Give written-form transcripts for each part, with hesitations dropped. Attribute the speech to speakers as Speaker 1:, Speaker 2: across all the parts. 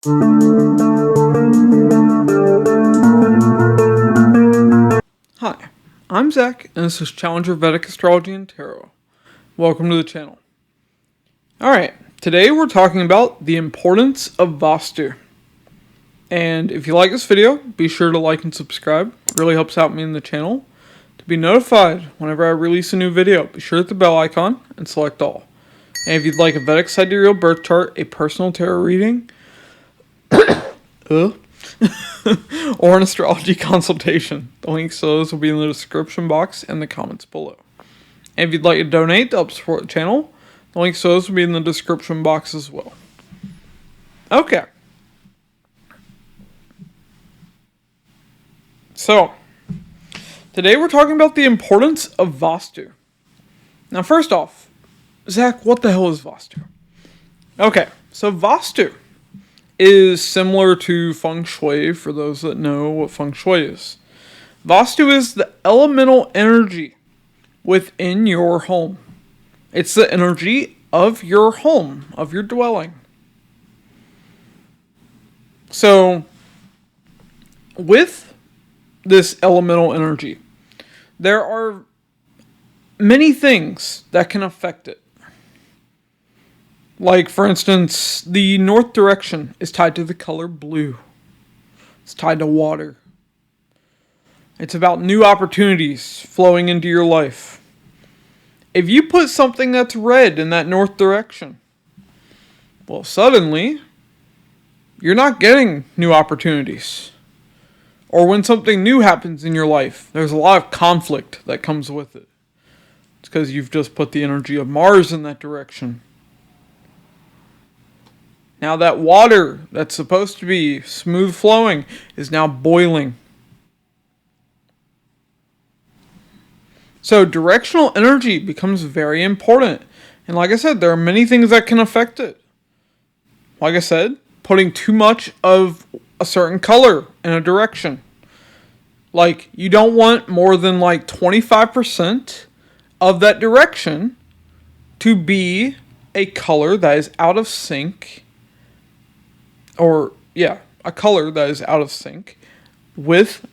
Speaker 1: Hi, I'm Zach, and this is Challenger Vedic Astrology and Tarot. Welcome to the channel. Alright, today we're talking about the importance of Vastu. And if you like this video, be sure to like and subscribe. It really helps out me in the channel. To be notified whenever I release a new video, be sure to hit the bell icon and select all. And if you'd like a Vedic Sidereal birth chart, a personal tarot reading, or an astrology consultation, the links to those will be in the description box and the comments below. And if you'd like to donate to help support the channel, the links to those will be in the description box as well. Okay. So, today we're talking about the importance of Vastu. Now first off, Zach, what the hell is Vastu? Okay, so Vastu is similar to Feng Shui for those that know what Feng Shui is. Vastu is the elemental energy within your home. It's the energy of your home, of your dwelling. So, with this elemental energy, there are many things that can affect it. Like, for instance, the north direction is tied to the color blue. It's tied to water. It's about new opportunities flowing into your life. If you put something that's red in that north direction, well, suddenly, you're not getting new opportunities. Or when something new happens in your life, there's a lot of conflict that comes with it. It's because you've just put the energy of Mars in that direction. Now that water that's supposed to be smooth flowing is now boiling. So directional energy becomes very important. And like I said, there are many things that can affect it. Like I said, putting too much of a certain color in a direction. Like, you don't want more than like 25% of that direction to be a color that is out of sync. A color that is out of sync with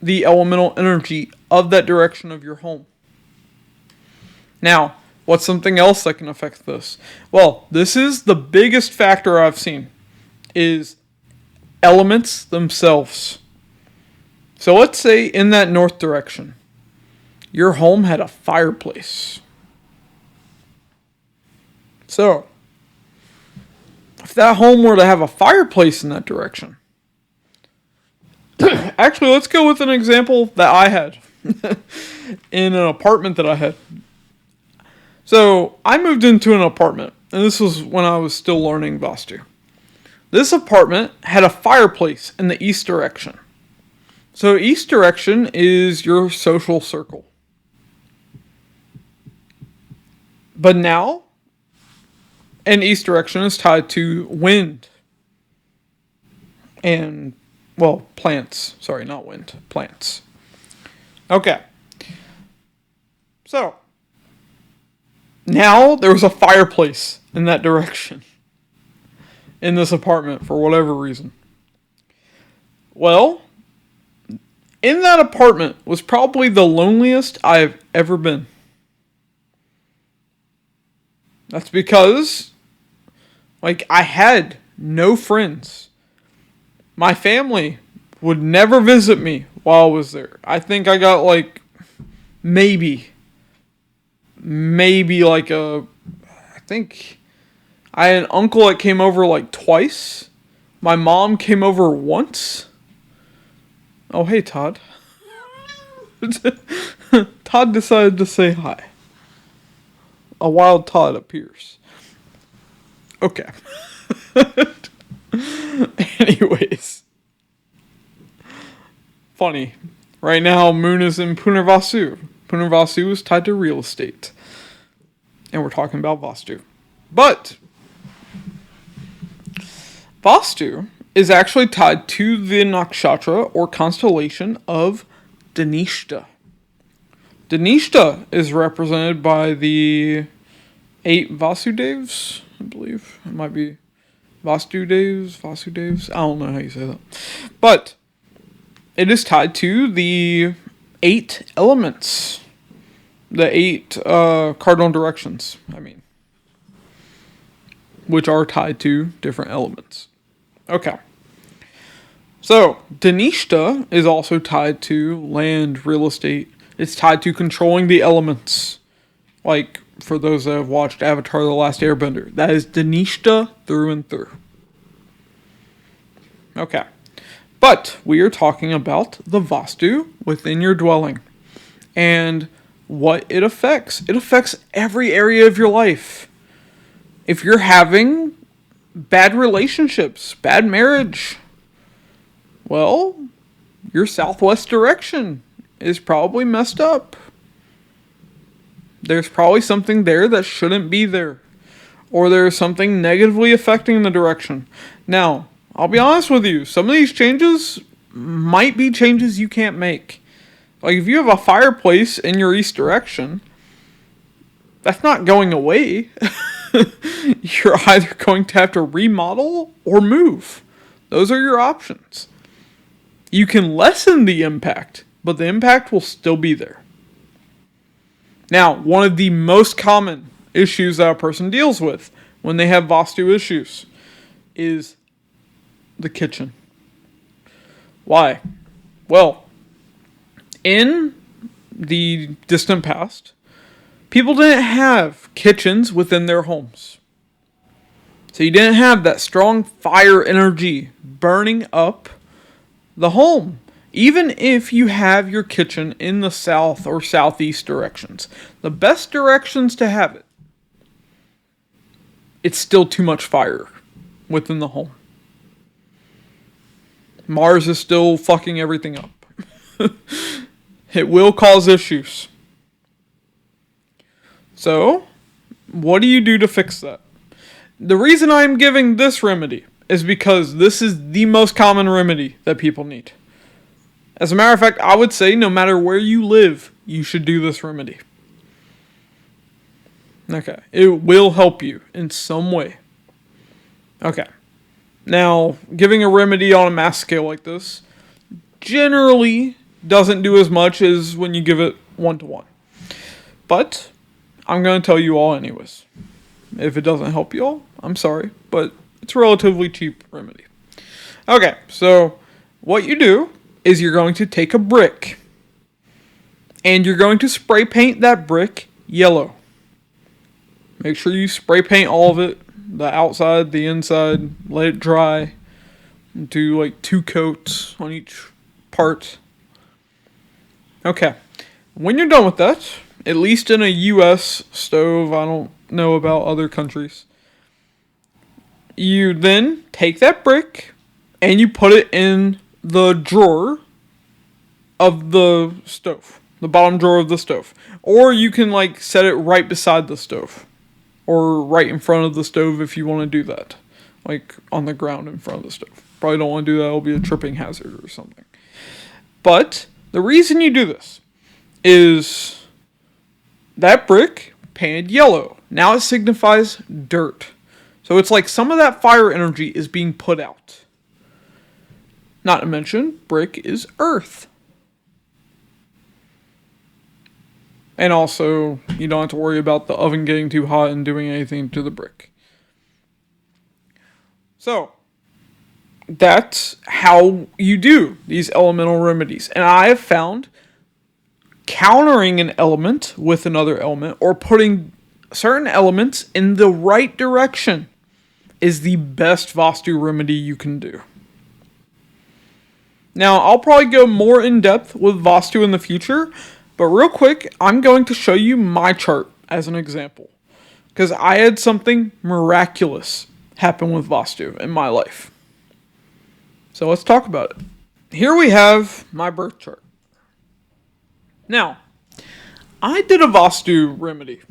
Speaker 1: the elemental energy of that direction of your home. Now, what's something else that can affect this? Well, this is the biggest factor I've seen, is elements themselves. So let's say in that north direction, your home had a fireplace. So, if that home were to have a fireplace in that direction. Actually, let's go with an example that I had in an apartment that I had. So, I moved into an apartment, and this was when I was still learning Vastu. This apartment had a fireplace in the east direction. So, east direction is your social circle. But now, and east direction is tied to wind. And, well, plants. Sorry, not wind. Plants. Okay. So, now there was a fireplace in that direction. In this apartment, for whatever reason. Well, in that apartment was probably the loneliest I've ever been. That's because, I had no friends. My family would never visit me while I was there. I think I got, maybe I think I had an uncle that came over, twice. My mom came over once. Oh, hey, Todd. Todd decided to say hi. A wild Todd appears. Okay. Anyways. Funny. Right now, Moon is in Punarvasu. Punarvasu is tied to real estate. And we're talking about Vastu. But Vastu is actually tied to the nakshatra or constellation of Dhanishta. Dhanishta is represented by the 8 Vasudevas, I believe. It might be Vasudevs. I don't know how you say that. But it is tied to the 8 elements. The 8 cardinal directions, which are tied to different elements. Okay. So, Dhanishta is also tied to land, real estate. It's tied to controlling the elements. Like, for those that have watched Avatar: The Last Airbender, that is Dhanishta through and through. Okay. But we are talking about the Vastu within your dwelling. And what it affects. It affects every area of your life. If you're having bad relationships, bad marriage, well, your southwest direction is probably messed up. There's probably something there that shouldn't be there. Or there's something negatively affecting the direction. Now, I'll be honest with you, some of these changes might be changes you can't make. Like, if you have a fireplace in your east direction, that's not going away. You're either going to have to remodel or move. Those are your options. You can lessen the impact, but the impact will still be there. Now, one of the most common issues that a person deals with when they have Vastu issues is the kitchen. Why? Well, in the distant past, people didn't have kitchens within their homes. So you didn't have that strong fire energy burning up the home. Even if you have your kitchen in the south or southeast directions, the best directions to have it, it's still too much fire within the home. Mars is still fucking everything up. It will cause issues. So, what do you do to fix that? The reason I'm giving this remedy is because this is the most common remedy that people need. As a matter of fact, I would say no matter where you live, you should do this remedy. Okay. It will help you in some way. Okay. Now, giving a remedy on a mass scale like this generally doesn't do as much as when you give it 1-to-1. But I'm going to tell you all anyways. If it doesn't help you all, I'm sorry, but it's a relatively cheap remedy. Okay, so what you do is you're going to take a brick and you're going to spray paint that brick yellow. Make sure you spray paint all of it, the outside, the inside, let it dry. Do like 2 coats on each part. Okay, when you're done with that, at least in a US stove, I don't know about other countries, you then take that brick and you put it in the drawer of the stove, the bottom drawer of the stove. Or you can like set it right beside the stove or right in front of the stove if you want to do that, like on the ground in front of the stove. Probably don't want to do that, it'll be a tripping hazard or something. But the reason you do this is that brick painted yellow. Now it signifies dirt. So it's like some of that fire energy is being put out. Not to mention, brick is earth. And also, you don't have to worry about the oven getting too hot and doing anything to the brick. So, that's how you do these elemental remedies. And I have found countering an element with another element or putting certain elements in the right direction is the best Vastu remedy you can do. Now, I'll probably go more in depth with Vastu in the future, but real quick, I'm going to show you my chart as an example. Because I had something miraculous happen with Vastu in my life. So let's talk about it. Here we have my birth chart. Now, I did a Vastu remedy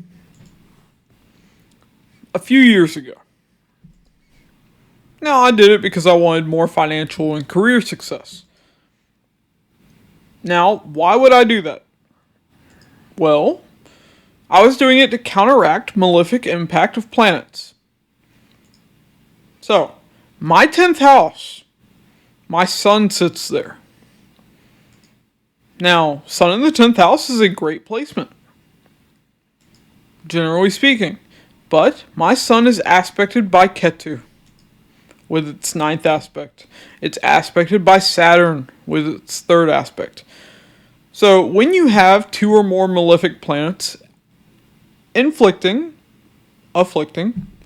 Speaker 1: a few years ago. Now, I did it because I wanted more financial and career success. Now, why would I do that? Well, I was doing it to counteract malefic impact of planets. So, My 10th house, my sun sits there. Now, sun in the 10th house is a great placement, generally speaking. But my sun is aspected by Ketu with its 9th aspect. It's aspected by Saturn with its 3rd aspect. So when you have 2 or more malefic planets afflicting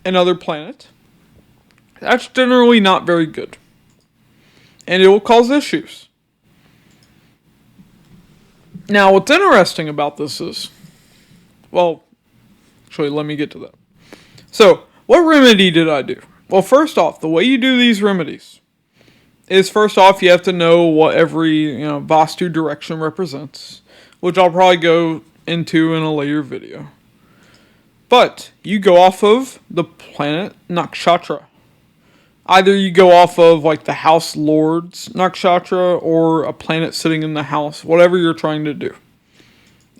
Speaker 1: another planet, that's generally not very good. And it will cause issues. Now, what's interesting about this is, well, actually, let me get to that. So, what remedy did I do? Well, first off, the way you do these remedies is, first off, you have to know what every Vastu direction represents, which I'll probably go into in a later video. But you go off of the planet Nakshatra. Either you go off of like the House Lord's Nakshatra or a planet sitting in the house, whatever you're trying to do.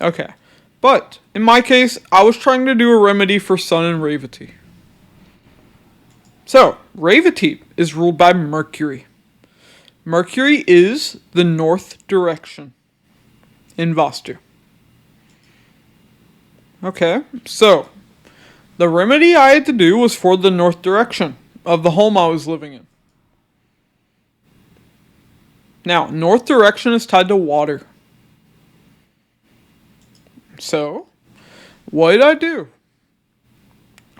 Speaker 1: Okay. But in my case, I was trying to do a remedy for Sun and Revati. So, Revati is ruled by Mercury. Mercury is the north direction in Vastu. Okay, so the remedy I had to do was for the north direction of the home I was living in. Now, north direction is tied to water. So, what did I do?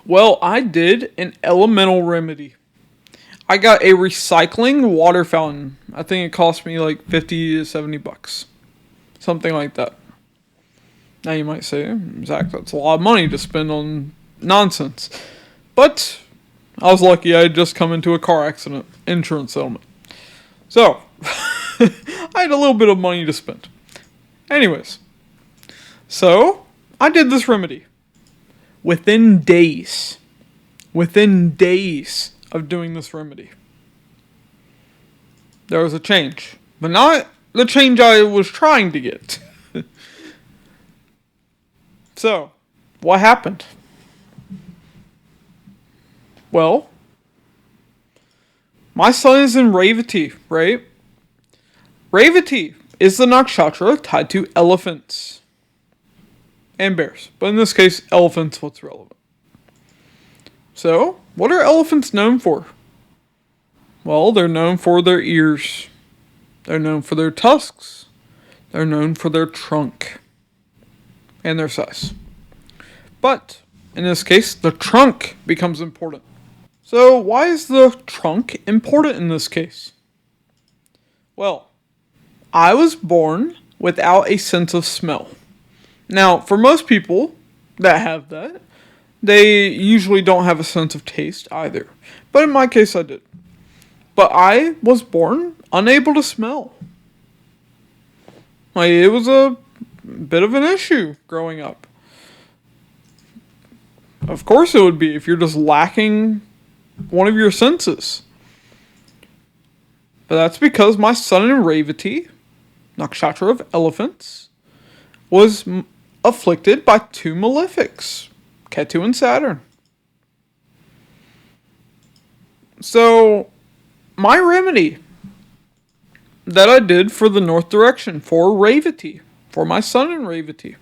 Speaker 1: Well, I did an elemental remedy. I got a recycling water fountain. I think it cost me like 50 to 70 bucks. Something like that. Now you might say, Zach, that's a lot of money to spend on nonsense. But I was lucky I had just come into a car accident. Insurance settlement. So, I had a little bit of money to spend. Anyways. So, I did this remedy. Within days of doing this remedy, there was a change. But not the change I was trying to get. So, what happened? Well, my sun is in Revati, right? Revati is the nakshatra tied to elephants and bears. But in this case, elephants, what's relevant. So, what are elephants known for? Well, they're known for their ears. They're known for their tusks. They're known for their trunk and their size. But, in this case, the trunk becomes important. So, why is the trunk important in this case? Well, I was born without a sense of smell. Now, for most people that have that, they usually don't have a sense of taste either. But in my case, I did. But I was born unable to smell. Like, it was a bit of an issue growing up. Of course it would be if you're just lacking one of your senses. But that's because my sun in Revati, nakshatra of elephants, was afflicted by 2 malefics, Ketu and Saturn. So, my remedy that I did for the north direction, for Revati, for my sun in Revati,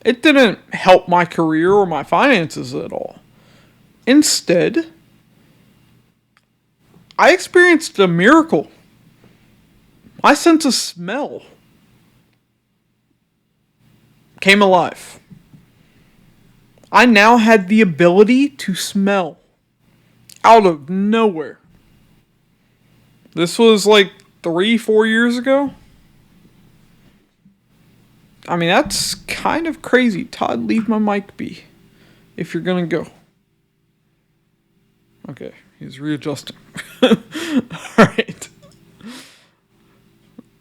Speaker 1: it didn't help my career or my finances at all. Instead, I experienced a miracle. My sense of smell came alive. I now had the ability to smell out of nowhere. This was like 3-4 years ago. I mean, that's kind of crazy. Todd, leave my mic be if you're gonna go. Okay, he's readjusting. Alright.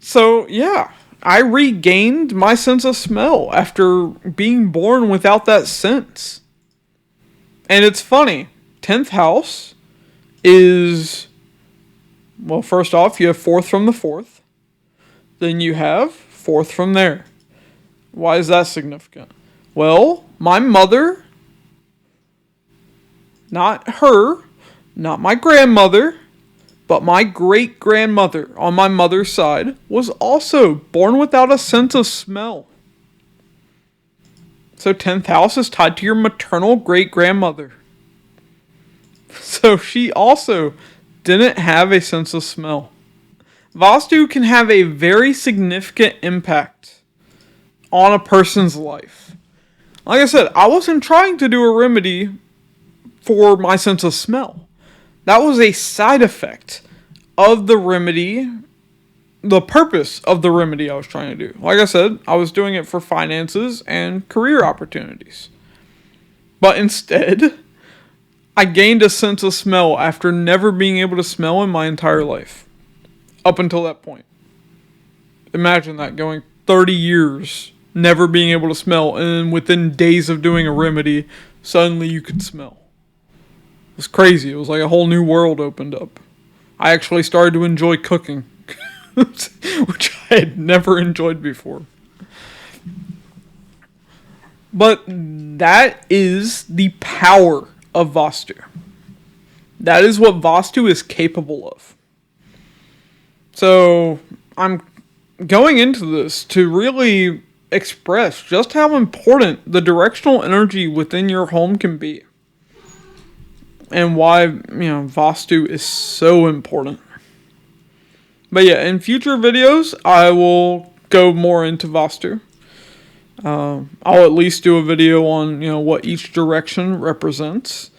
Speaker 1: So, yeah. I regained my sense of smell after being born without that sense. And it's funny. 10th house is, well, first off, you have 4th from the 4th. Then you have 4th from there. Why is that significant? Well, my mother, not her, not my grandmother, but my great-grandmother on my mother's side was also born without a sense of smell. So 10th house is tied to your maternal great-grandmother. So she also didn't have a sense of smell. Vastu can have a very significant impact on a person's life. Like I said, I wasn't trying to do a remedy for my sense of smell. That was a side effect of the remedy, the purpose of the remedy I was trying to do. Like I said, I was doing it for finances and career opportunities. But instead, I gained a sense of smell after never being able to smell in my entire life. Up until that point. Imagine that, going 30 years never being able to smell, and within days of doing a remedy, suddenly you could smell. It was crazy. It was like a whole new world opened up. I actually started to enjoy cooking, which I had never enjoyed before. But that is the power of Vastu. That is what Vastu is capable of. So I'm going into this to really express just how important the directional energy within your home can be. And why, Vastu is so important. But yeah, in future videos, I will go more into Vastu. I'll at least do a video on, what each direction represents.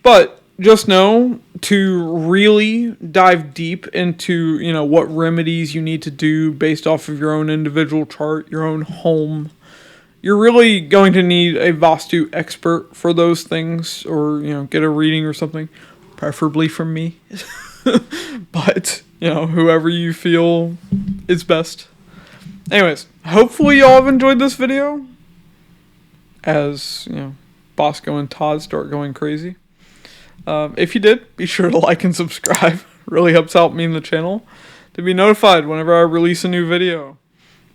Speaker 1: But just know to really dive deep into, what remedies you need to do based off of your own individual chart, your own home. You're really going to need a Vastu expert for those things, or, get a reading or something, preferably from me. But, whoever you feel is best. Anyways, hopefully y'all have enjoyed this video as, Bosco and Todd start going crazy. If you did, be sure to like and subscribe. Really helps out me and the channel. To be notified whenever I release a new video,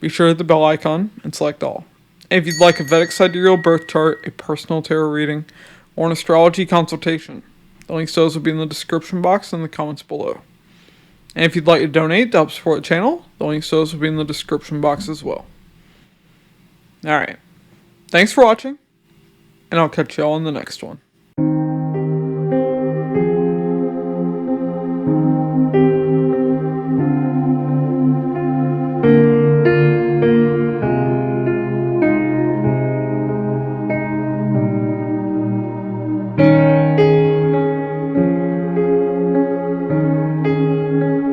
Speaker 1: be sure to hit the bell icon and select all. And if you'd like a Vedic Sidereal birth chart, a personal tarot reading, or an astrology consultation, the links to those will be in the description box and the comments below. And if you'd like to donate to help support the channel, the links to those will be in the description box as well. Alright, thanks for watching, and I'll catch y'all in the next one.